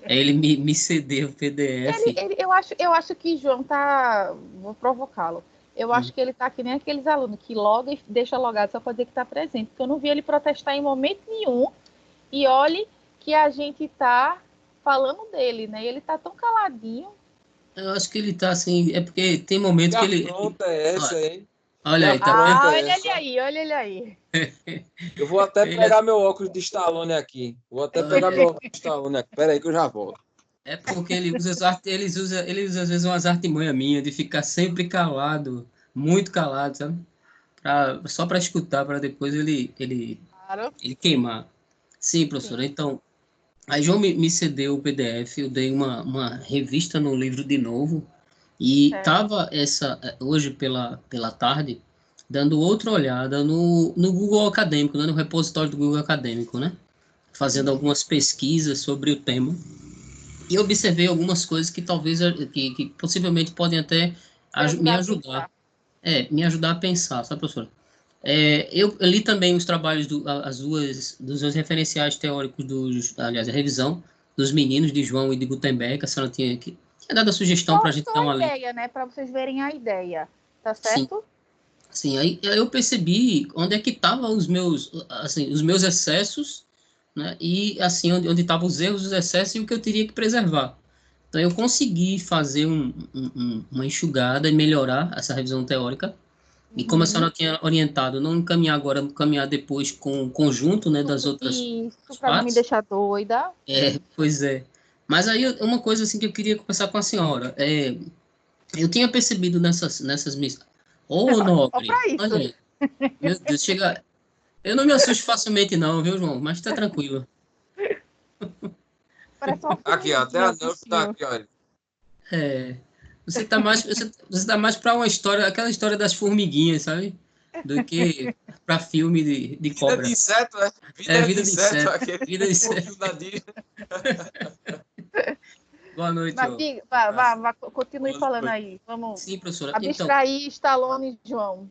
ele me cedeu o PDF. Eu acho que João tá... Vou provocá-lo. Eu acho que ele tá que nem aqueles alunos que loga e deixa logado só para dizer que tá presente. Porque eu não vi ele protestar em momento nenhum. E olhe que a gente tá falando dele, né? E ele tá tão caladinho. Eu acho que ele tá assim... É porque tem momentos que ele... Pronta é essa, hein? Olha aí, tá Pronta olha essa. ele aí. Eu vou até pegar meu óculos de Stallone aqui. Pera aí que eu já volto. É porque ele usa às vezes umas artimanhas minhas de ficar sempre calado, muito calado, sabe? Só para escutar, para depois ele queimar. Sim, professora. Sim. Então, a João me cedeu o PDF, eu dei uma revista no livro de novo, e estava hoje pela tarde, dando outra olhada no Google Acadêmico, né? No repositório do Google Acadêmico, né? Fazendo algumas pesquisas sobre o tema. E observei algumas coisas que talvez, que possivelmente podem até me ajudar. Me ajudar a pensar, sabe, professora? Eu li também os trabalhos dos dois referenciais teóricos, aliás, a revisão dos meninos de João e de Gutenberg, que a senhora tinha dado a sugestão para a gente dar uma ideia, né? Para vocês verem a ideia, tá certo? Sim, aí eu percebi onde é que estavam os meus excessos, né? E assim, onde estavam os erros, os excessos e o que eu teria que preservar. Então, eu consegui fazer uma enxugada e melhorar essa revisão teórica. E como a senhora tinha orientado, não encaminhar agora, encaminhar depois com o conjunto, né, das outras partes. Isso, para não me deixar doida. Pois é. Mas aí, uma coisa assim que eu queria conversar com a senhora. Eu tinha percebido nessas missões... nobre! Olha aí. Meu Deus, chega... Eu não me assusto facilmente não, viu, João? Mas tá tranquilo. Aqui, ó, até a Nelson tá aqui, olha. Você tá mais para uma história, aquela história das formiguinhas, sabe? Do que para filme de cobra. Vida de inseto, Vida de inseto. Vida de inseto. Boa noite, João. Continue falando aí. Vamos. Sim, professora. Abstrair Stallone e João.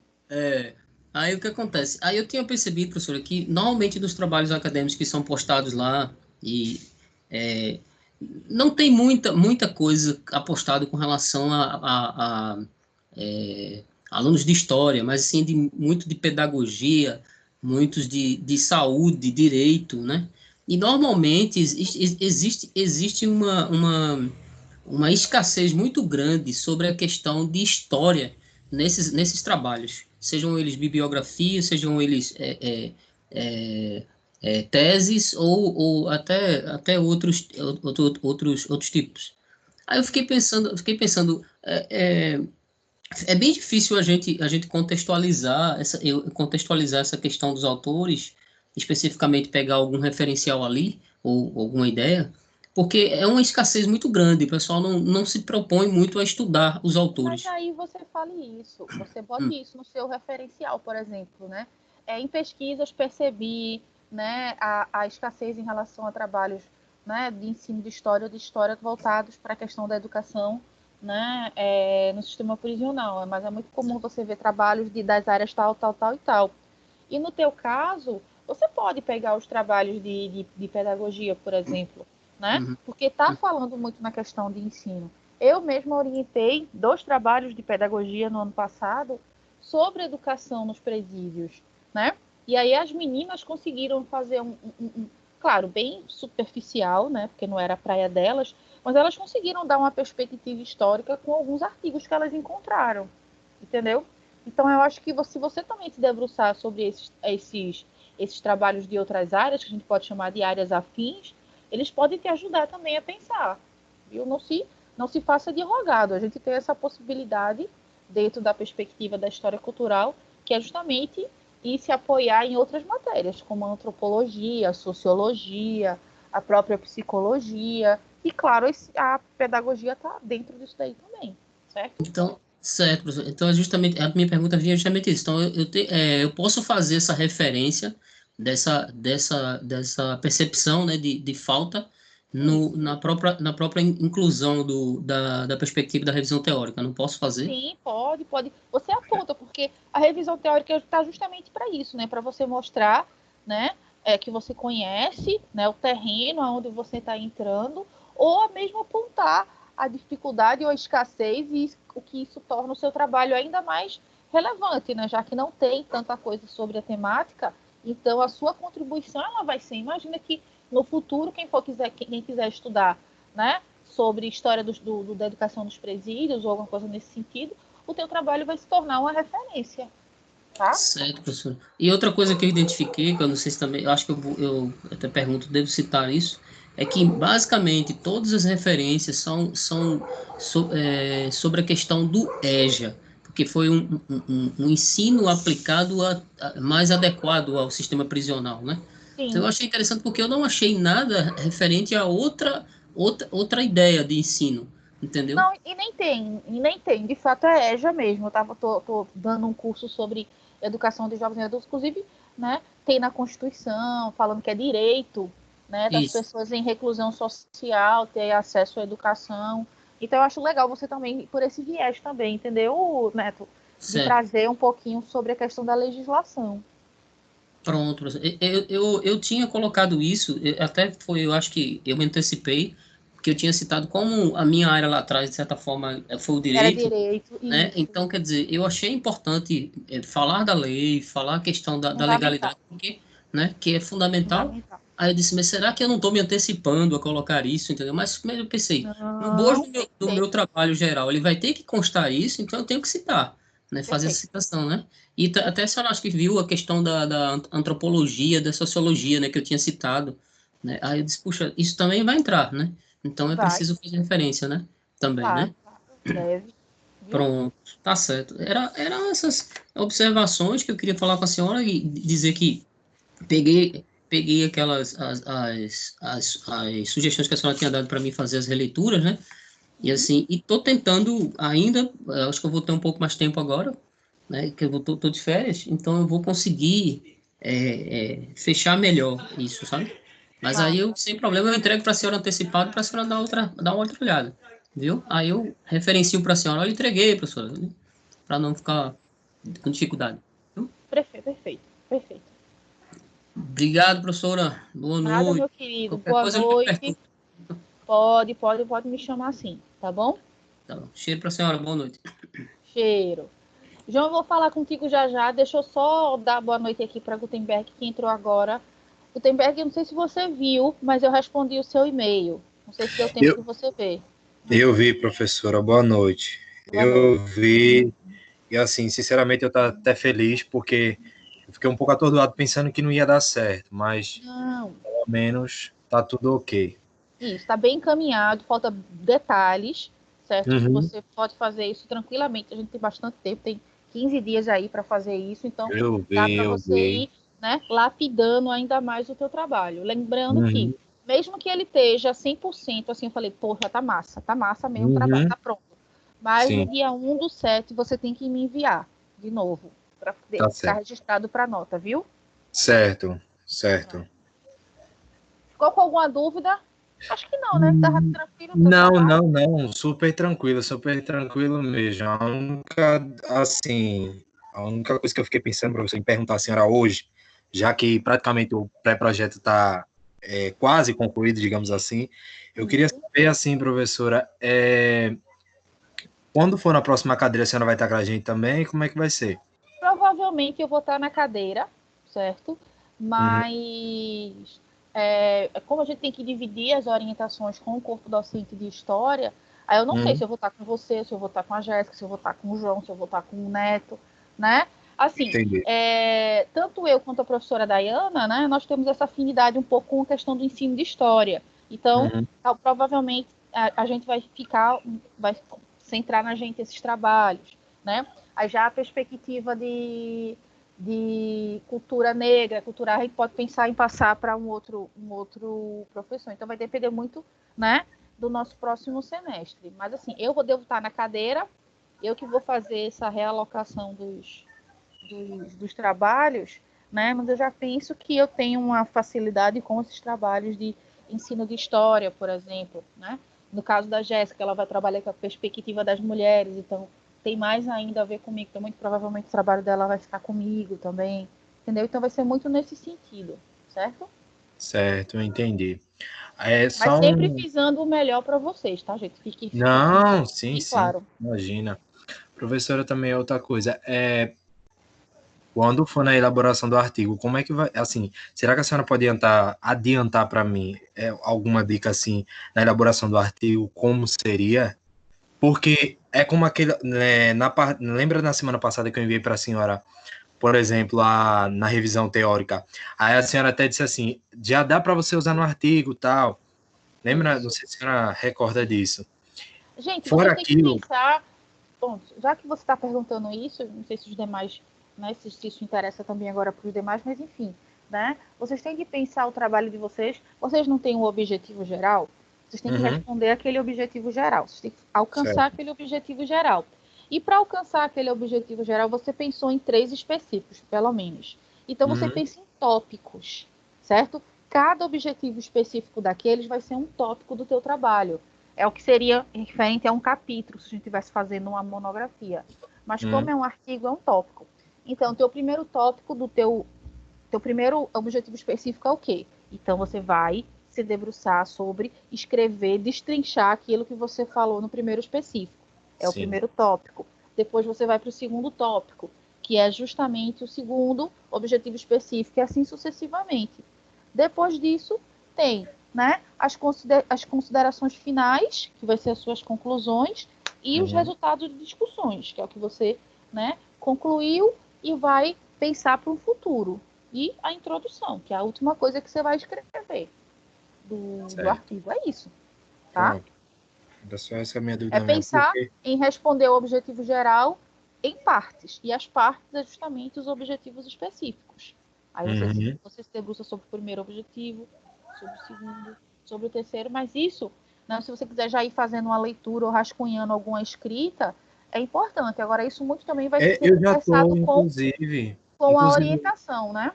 Aí o que acontece? Aí eu tinha percebido, professora, que normalmente dos trabalhos acadêmicos que são postados lá e não tem muita coisa apostado com relação a alunos de história, mas assim, muito de pedagogia, muitos de saúde, direito, né? E normalmente existe uma escassez muito grande sobre a questão de história nesses trabalhos, sejam eles bibliografias, sejam eles teses ou até outros tipos. Aí eu fiquei pensando, é bem difícil a gente contextualizar essa questão dos autores, especificamente pegar algum referencial ali, ou alguma ideia, porque é uma escassez muito grande, o pessoal não se propõe muito a estudar os autores. Mas aí você fale isso, você bote isso no seu referencial, por exemplo, né? Em pesquisas percebi, né, a escassez em relação a trabalhos, né, de ensino de história voltados para a questão da educação, né, no sistema prisional, mas é muito comum você ver trabalhos das áreas tal e tal. E no teu caso, você pode pegar os trabalhos de pedagogia, por exemplo, né, porque está falando muito na questão de ensino. Eu mesma orientei 2 trabalhos de pedagogia no ano passado sobre educação nos presídios, né? E aí as meninas conseguiram fazer claro, bem superficial, né? Porque não era a praia delas, mas elas conseguiram dar uma perspectiva histórica com alguns artigos que elas encontraram, entendeu? Então eu acho que se você também se debruçar sobre esses trabalhos de outras áreas, que a gente pode chamar de áreas afins, eles podem te ajudar também a pensar, viu? Não se faça de rogado. A gente tem essa possibilidade dentro da perspectiva da história cultural, que é justamente ir se apoiar em outras matérias, como a antropologia, a sociologia, a própria psicologia, e claro, a pedagogia está dentro disso daí também, certo? Então, certo, professor. Então, justamente, a minha pergunta vinha justamente isso. Então, eu posso fazer essa referência dessa percepção, né, de falta na própria inclusão da perspectiva da revisão teórica. Não posso fazer? Sim, pode. Você aponta, porque a revisão teórica está justamente para isso, né? Para você mostrar, né, que você conhece, né, o terreno aonde você está entrando, ou mesmo apontar a dificuldade ou a escassez e o que isso torna o seu trabalho ainda mais relevante, né? Já que não tem tanta coisa sobre a temática, então a sua contribuição ela vai ser. Imagina que no futuro quem quiser estudar, né, sobre história da educação dos presídios ou alguma coisa nesse sentido, o teu trabalho vai se tornar uma referência, tá? Certo, professor. E outra coisa que eu identifiquei, que eu não sei se também, eu acho que eu até pergunto, devo citar isso, é que basicamente todas as referências são sobre a questão do EJA, porque foi um ensino aplicado mais adequado ao sistema prisional, né? Sim. Então eu achei interessante porque eu não achei nada referente a outra ideia de ensino, entendeu? Não, e nem tem. De fato é EJA mesmo. Tô dando um curso sobre educação de jovens e adultos, inclusive, né, tem na Constituição, falando que é direito, né, das pessoas em reclusão social ter acesso à educação. Então eu acho legal você também, por esse viés também, entendeu, Neto? De trazer um pouquinho sobre a questão da legislação. Pronto, eu tinha colocado isso, eu acho que eu me antecipei, porque eu tinha citado como a minha área lá atrás, de certa forma, foi o direito. Era direito, né? isso. Então, quer dizer, eu achei importante falar da lei, falar a questão da legalidade, porque, né, que é fundamental. Aí eu disse, mas será que eu não estou me antecipando a colocar isso, entendeu? Mas eu pensei, no bojo do meu trabalho geral, ele vai ter que constar isso, então eu tenho que citar, né, fazer essa citação, né? E até a senhora acho que viu a questão da antropologia, da sociologia, né, que eu tinha citado, né? Aí eu disse, puxa, isso também vai entrar, né? Então é preciso fazer referência, né? Também, né? Deve. Pronto, tá certo. Eram essas observações que eu queria falar com a senhora e dizer que peguei aquelas as sugestões que a senhora tinha dado para mim fazer as releituras, né? E assim, e tô tentando ainda, acho que eu vou ter um pouco mais tempo agora, né? Que eu tô de férias, então eu vou conseguir fechar melhor isso, sabe? Mas aí eu, sem problema, eu entrego para a senhora antecipado para a senhora dar uma outra olhada, viu? Aí eu referencio para a senhora, olha, entreguei, professora, né? Para não ficar com dificuldade. Viu? Perfeito. Obrigado, professora. Boa Nada, noite. meu querido. Qualquer Boa coisa noite. Pode me chamar assim, tá bom? Tá bom. Cheiro para a senhora, boa noite. Cheiro. João, eu vou falar contigo já. Deixa eu só dar boa noite aqui para Gutenberg, que entrou agora. Gutenberg, eu não sei se você viu, mas eu respondi o seu e-mail. Não sei se deu tempo de você ver. Eu vi, professora. Boa noite. Eu vi, e assim, sinceramente, eu estou até feliz, porque Eu fiquei um pouco atordoado pensando que não ia dar certo, mas Não, pelo menos tá tudo ok. isso, está bem encaminhado, falta detalhes, certo? Que Uhum. você pode fazer isso tranquilamente. A gente tem bastante tempo, tem 15 dias aí para fazer isso, então dá para Eu você vi. ir, né, lapidando ainda mais o teu trabalho. Lembrando que, Uhum. mesmo que ele esteja 100%, assim, eu falei, porra, tá massa mesmo o trabalho, Uhum. tá pronto. Mas no Sim, dia 1/7 você tem que me enviar de novo, para tá ficar certo. registrado para nota, viu? Certo, certo. Ficou com alguma dúvida? Acho que não, né? Tava tranquilo o teu Não, trabalho. não, super tranquilo mesmo. A única coisa que eu fiquei pensando, professor, em perguntar à senhora hoje, já que praticamente o pré-projeto está quase concluído, digamos assim, eu queria saber, assim, professora, quando for na próxima cadeira, a senhora vai estar com a gente também? Como é que vai ser? Provavelmente eu vou estar na cadeira, certo? Uhum. Mas como a gente tem que dividir as orientações com o corpo docente de história, aí eu não sei Uhum. se eu vou estar com você, se eu vou estar com a Jéssica, se eu vou estar com o João, se eu vou estar com o Neto, né? Assim, Entendi. tanto eu quanto a professora Dayana, né, nós temos essa afinidade um pouco com a questão do ensino de história. Então, Uhum. provavelmente a gente vai centrar na gente esses trabalhos, né? Aí já a perspectiva de cultura negra, cultural, a gente pode pensar em passar para um outro professor. Então vai depender muito, né, do nosso próximo semestre. Mas assim, devo estar na cadeira, eu que vou fazer essa realocação dos trabalhos, né? Mas eu já penso que eu tenho uma facilidade com esses trabalhos de ensino de história, por exemplo, né? No caso da Jéssica, ela vai trabalhar com a perspectiva das mulheres, então tem mais ainda a ver comigo, então muito provavelmente o trabalho dela vai ficar comigo também, entendeu? Então vai ser muito nesse sentido, certo? Certo, eu entendi. Mas Só sempre um... visando o melhor para vocês, tá, gente? Fique Não, sim, bem sim, claro. imagina. Professora, também é outra coisa. Quando for na elaboração do artigo, como é que vai, assim, será que a senhora pode adiantar para mim alguma dica, assim, na elaboração do artigo, como seria? Porque é como aquele, né, lembra na semana passada que eu enviei para a senhora, por exemplo, na revisão teórica, aí a senhora até disse assim, já dá para você usar no artigo, tal, lembra? Não Isso. sei se a senhora recorda disso. Gente, Fora vocês têm que aquilo, pensar. Bom, já que você está perguntando isso, não sei se os demais, né, se isso interessa também agora para os demais, mas enfim, né? Vocês têm que pensar o trabalho de vocês. Vocês não têm um objetivo geral? Vocês têm que uhum, responder aquele objetivo geral. Vocês têm que alcançar certo, aquele objetivo geral. E para alcançar aquele objetivo geral, você pensou em 3 específicos, pelo menos. Então você uhum, pensa em tópicos, certo? Cada objetivo específico daqueles vai ser um tópico do teu trabalho. É o que seria referente a um capítulo, se a gente estivesse fazendo uma monografia. Mas como uhum, é um artigo, é um tópico. Então, teu primeiro tópico do teu primeiro objetivo específico é o quê? Então, você vai se debruçar sobre escrever, destrinchar aquilo que você falou no primeiro específico. É o sim, primeiro tópico. Depois você vai para o segundo tópico, que é justamente o segundo objetivo específico, e assim sucessivamente. Depois disso, tem, né, as considerações finais, que vai ser as suas conclusões, e os uhum, resultados de discussões, que é o que você, né, concluiu e vai pensar para o futuro. E a introdução, que é a última coisa que você vai escrever do certo, artigo. É isso, tá? pronto. Era só essa minha É dúvida mesmo, pensar porque... em responder o objetivo geral em partes. E as partes é justamente os objetivos específicos. Aí Uhum. você se debruça sobre o primeiro objetivo, sobre o segundo, sobre o terceiro, mas isso, né, se você quiser já ir fazendo uma leitura ou rascunhando alguma escrita, é importante. Agora, isso muito também vai ser Eu já conversado estou, inclusive, com a orientação, né?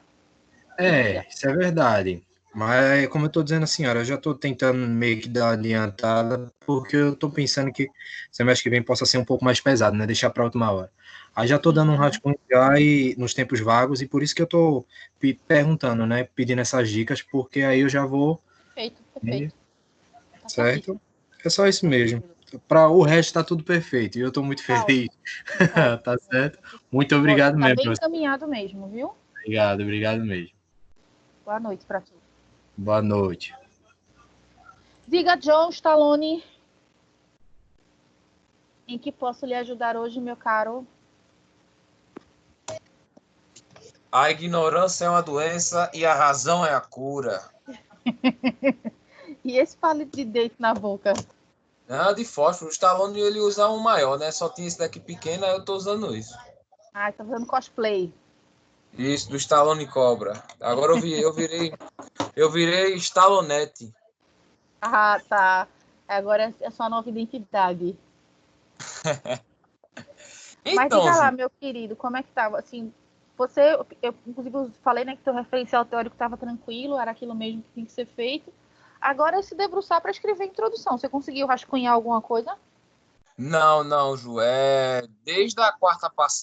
Diga. isso é verdade. Mas, como eu estou dizendo, a senhora, eu já estou tentando meio que dar uma adiantada, porque eu estou pensando que semestre que vem possa ser um pouco mais pesado, né? Deixar para a última hora. Aí já estou dando um rascunho já nos tempos vagos, e por isso que eu estou perguntando, né? Pedindo essas dicas, porque aí eu já vou, Perfeito, né, perfeito. Tá certo? certíssimo. É só isso mesmo. Para o resto está tudo perfeito, e eu estou muito Tá feliz. ótimo. Tá ótimo. Tá certo? Muito Ótimo. obrigado Tá mesmo, bem professor. encaminhado mesmo, viu? Obrigado mesmo. Boa noite para tu. Boa noite. Diga, John Stallone, em que posso lhe ajudar hoje, meu caro? A ignorância é uma doença e a razão é a cura. E esse palito de dente na boca? Não, de fósforo. O Stallone, ele usa um maior, né? Só tinha esse daqui pequeno, aí eu tô usando isso. Ai, tá fazendo cosplay. Isso, do Stallone Cobra. Agora eu virei Stallonete. Ah, tá. Agora é sua nova identidade. Mas Então, diga lá, Ju, meu querido, como é que tava? Assim, eu inclusive falei, né, que teu referencial teórico estava tranquilo, era aquilo mesmo que tinha que ser feito. Agora é se debruçar para escrever a introdução. Você conseguiu rascunhar alguma coisa? não, Ju. Desde a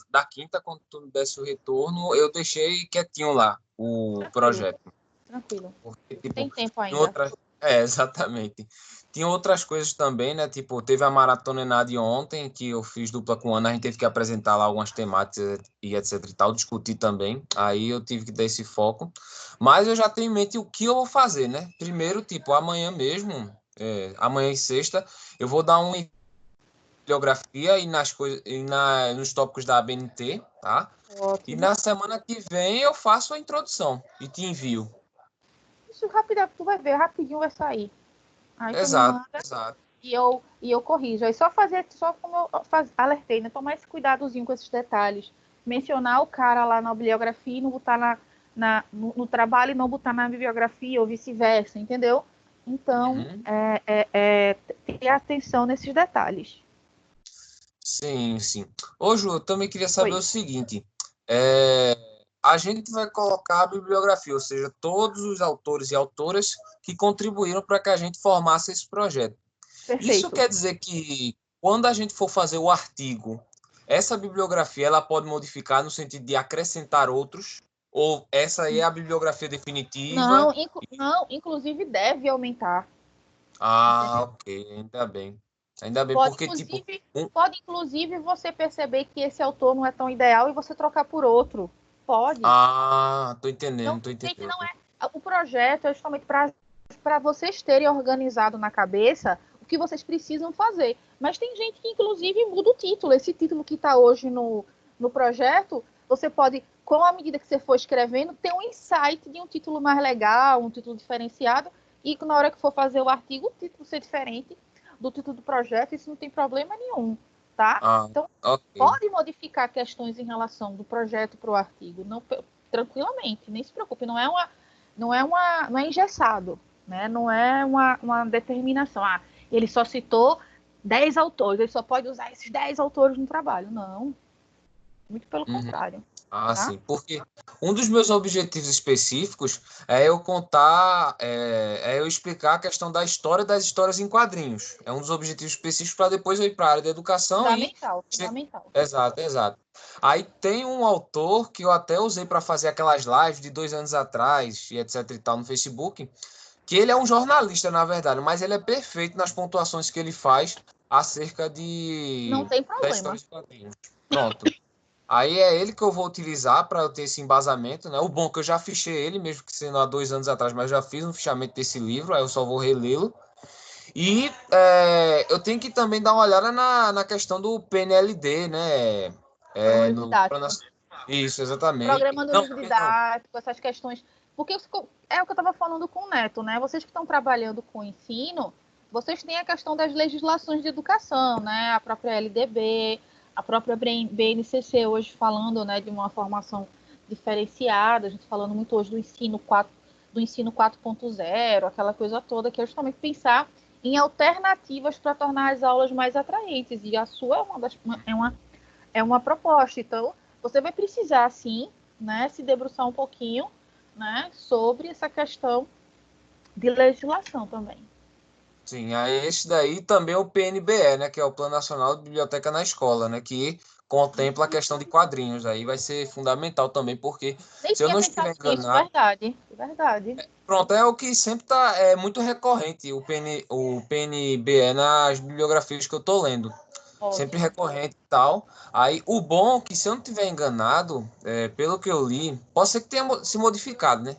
da quinta, quando tu me desse o retorno, eu deixei quietinho lá o Tranquilo, projeto. tranquilo. Porque, tipo, Tem tempo tem ainda. outras. Exatamente. Tinha outras coisas também, né? Tipo, teve a Maratona Enad ontem, que eu fiz dupla com a Ana, a gente teve que apresentar lá algumas temáticas e etc e tal, discutir também. Aí eu tive que dar esse foco. Mas eu já tenho em mente o que eu vou fazer, né? Primeiro, tipo, amanhã mesmo, amanhã e sexta, eu vou dar uma bibliografia e nos tópicos da ABNT, tá? E Ótimo. na semana que vem eu faço a introdução e te envio. Isso rapidinho, tu vai ver, rapidinho vai sair. Aí tu me Exato, manda exato. e eu corrijo. Aí só como eu alertei, né? Tomar esse cuidadozinho com esses detalhes. Mencionar o cara lá na bibliografia e não botar no trabalho e não botar na bibliografia ou vice-versa, entendeu? Então, Uhum. ter atenção nesses detalhes. Sim, sim. Ô, Ju, eu também queria saber Oi. o seguinte. A gente vai colocar a bibliografia, ou seja, todos os autores e autoras que contribuíram para que a gente formasse esse projeto. Isso Perfeito. quer dizer que quando a gente for fazer o artigo, essa bibliografia ela pode modificar no sentido de acrescentar outros, ou essa aí é a bibliografia definitiva? Não, inclusive deve aumentar. Ah, Entendeu? ok, ainda bem. Ainda bem, Pode, porque, tipo, inclusive, pode, inclusive, você perceber que esse autor não é tão ideal e você trocar por outro. Pode. tô entendendo, Não, tô gente, entendendo. não é. O projeto é justamente para vocês terem organizado na cabeça o que vocês precisam fazer. Mas tem gente que, inclusive, muda o título. Esse título que está hoje no projeto, você pode, com a medida que você for escrevendo, ter um insight de um título mais legal, um título diferenciado, e na hora que for fazer o artigo, o título ser diferente do título do projeto, isso não tem problema nenhum, tá? Ah, Então, ok. pode modificar questões em relação do projeto para o artigo, não, tranquilamente, nem se preocupe, não é engessado, né? Não é uma determinação. Ah, ele só citou 10 autores, ele só pode usar esses 10 autores no trabalho. Não, muito pelo Uhum. contrário. Ah, Tá? sim, porque um dos meus objetivos específicos é eu contar, é eu explicar a questão da história das histórias em quadrinhos. É um dos objetivos específicos para depois eu ir para a área da educação e... Fundamental, fundamental. Exato, exato. Aí tem um autor que eu até usei para fazer aquelas lives de 2 anos atrás e etc e tal no Facebook, que ele é um jornalista, na verdade, mas ele é perfeito nas pontuações que ele faz acerca Não tem da problema. história de quadrinhos. Pronto. Aí é ele que eu vou utilizar para eu ter esse embasamento, né? O bom é que eu já fichei ele, mesmo que sendo há 2 anos atrás, mas já fiz um fichamento desse livro, aí eu só vou relê-lo. E eu tenho que também dar uma olhada na questão do PNLD, né? Programa É, livre no, didático. isso, exatamente. Programa do Não, livro perdão. didático, essas questões. Porque é o que eu estava falando com o Neto, né? Vocês que estão trabalhando com ensino, vocês têm a questão das legislações de educação, né? A própria LDB, a própria BNCC hoje falando, né, de uma formação diferenciada, a gente falando muito hoje do ensino 4.0, aquela coisa toda, que é justamente pensar em alternativas para tornar as aulas mais atraentes. E a sua é uma proposta. Então, você vai precisar, sim, né, se debruçar um pouquinho, né, sobre essa questão de legislação também. Sim, aí esse daí também é o PNBE, né? Que é o Plano Nacional de Biblioteca na Escola, né? Que contempla a questão de quadrinhos. Aí vai ser fundamental também, porque Nem se eu tinha não pensado estiver nisso, enganado, verdade, verdade. pronto, é o que sempre está muito recorrente, o PNBE nas bibliografias que eu estou lendo. Sempre Ótimo. recorrente e tal. Aí o bom é que, se eu não estiver enganado, pelo que eu li, pode ser que tenha se modificado, né?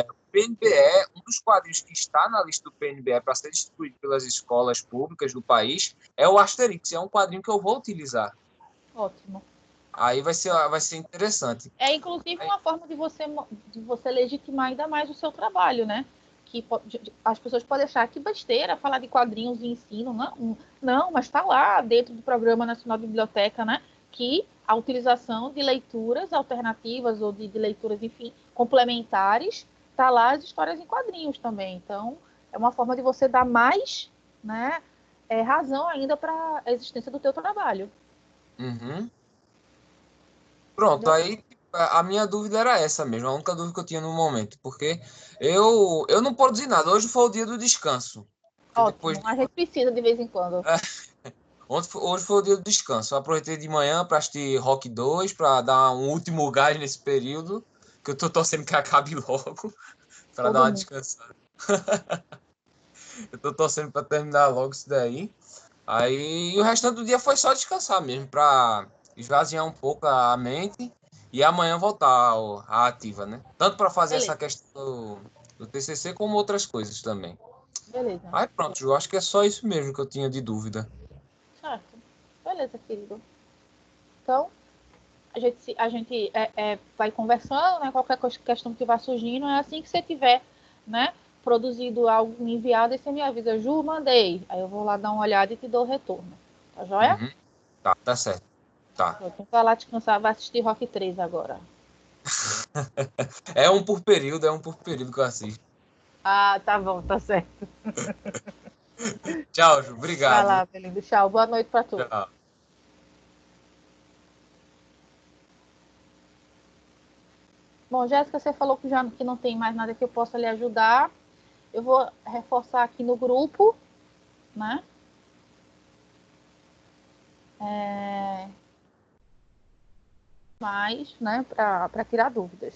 O PNBE, um dos quadrinhos que está na lista do PNBE para ser distribuído pelas escolas públicas do país, é o Asterix. É um quadrinho que eu vou utilizar. Ótimo. Aí vai ser interessante. É, inclusive, uma forma de você legitimar ainda mais o seu trabalho, né? Que as pessoas podem achar que besteira falar de quadrinhos e ensino. Não, mas está lá dentro do Programa Nacional de Biblioteca, né? Que a utilização de leituras alternativas ou de leituras, enfim, complementares, está lá as histórias em quadrinhos também. Então, é uma forma de você dar mais, né, razão ainda para a existência do teu trabalho. Uhum. Pronto, aí a minha dúvida era essa mesmo, a única dúvida que eu tinha no momento, porque eu não produzi nada, hoje foi o dia do descanso. Ótimo, a gente precisa de vez em quando. Hoje foi o dia do descanso, eu aproveitei de manhã para assistir Rock 2, para dar um último gás nesse período, que eu tô torcendo que acabe logo, para dar uma descansada. Eu tô torcendo para terminar logo isso daí. Aí o restante do dia foi só descansar mesmo, para esvaziar um pouco a mente e amanhã voltar à ativa, né? Tanto para fazer essa questão do TCC, como outras coisas também. Beleza. Aí pronto, Ju, acho que é só isso mesmo que eu tinha de dúvida. Certo. Beleza, querido. Então, a gente vai conversando, né? Qualquer questão que vá surgindo, é assim que você tiver, né, produzido algo enviado, aí você me avisa, Ju, mandei. Aí eu vou lá dar uma olhada e te dou o retorno. Tá joia? Uhum. Tá certo. Tá. Então vai lá descansar, vai assistir Rock 3 agora. É um por período que eu assisto. Ah, tá bom, tá certo. Tchau, Ju. Obrigado. Vai lá, meu lindo. Tchau. Boa noite pra tu. Tchau. Bom, Jéssica, você falou que não tem mais nada que eu possa lhe ajudar. Eu vou reforçar aqui no grupo, né? Mais, né, para tirar dúvidas.